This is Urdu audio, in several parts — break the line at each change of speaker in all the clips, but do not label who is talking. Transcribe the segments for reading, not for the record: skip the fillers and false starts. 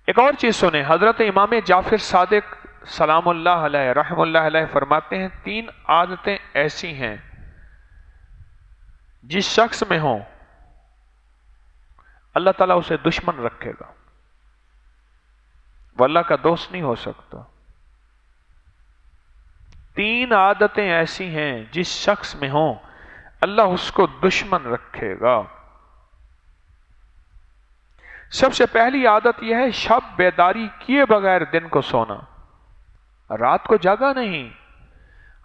ایک اور چیز سنیں، حضرت امام جعفر صادق سلام اللہ علیہ رحم اللہ علیہ فرماتے ہیں 3 عادتیں ایسی ہیں جس شخص میں ہوں اللہ تعالیٰ اسے دشمن رکھے گا، وہ اللہ کا دوست نہیں ہو سکتا۔ 3 عادتیں ایسی ہیں جس شخص میں ہوں اللہ اس کو دشمن رکھے گا۔ سب سے پہلی عادت یہ ہے شب بیداری کیے بغیر دن کو سونا، رات کو جاگا نہیں،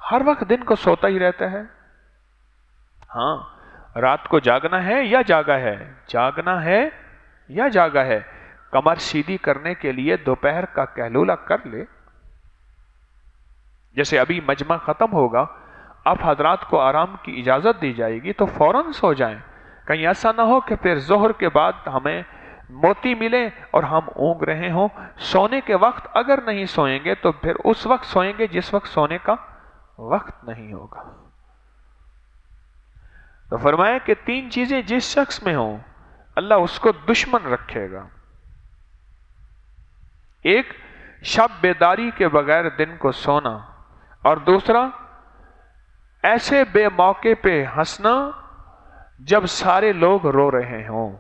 ہر وقت دن کو سوتا ہی رہتا ہے۔ ہاں، رات کو جاگنا ہے یا جاگا ہے، جاگنا ہے یا جاگا ہے، کمر سیدھی کرنے کے لیے دوپہر کا قیلولہ کر لے۔ جیسے ابھی مجمع ختم ہوگا، اب حضرات کو آرام کی اجازت دی جائے گی تو فوراً سو جائیں، کہیں ایسا نہ ہو کہ پھر ظہر کے بعد ہمیں موتی ملے اور ہم اونگ رہے ہوں۔ سونے کے وقت اگر نہیں سوئیں گے تو پھر اس وقت سوئیں گے جس وقت سونے کا وقت نہیں ہوگا۔ تو فرمایا کہ 3 چیزیں جس شخص میں ہوں اللہ اس کو دشمن رکھے گا۔ ایک، شب بیداری کے بغیر دن کو سونا، اور دوسرا، ایسے بے موقع پہ ہنسنا جب سارے لوگ رو رہے ہوں۔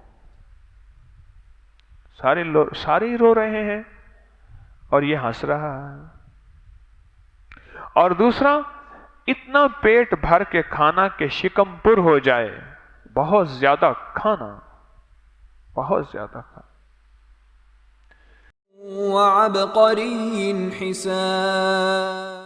سارے ہی رو رہے ہیں اور یہ ہنس رہا ہے۔ اور دوسرا، اتنا پیٹ بھر کے کھانا کہ شکم پر ہو جائے، بہت زیادہ کھانا، بہت زیادہ کھانا۔
وَعَبْقَرِيٍّ حِسَانٍ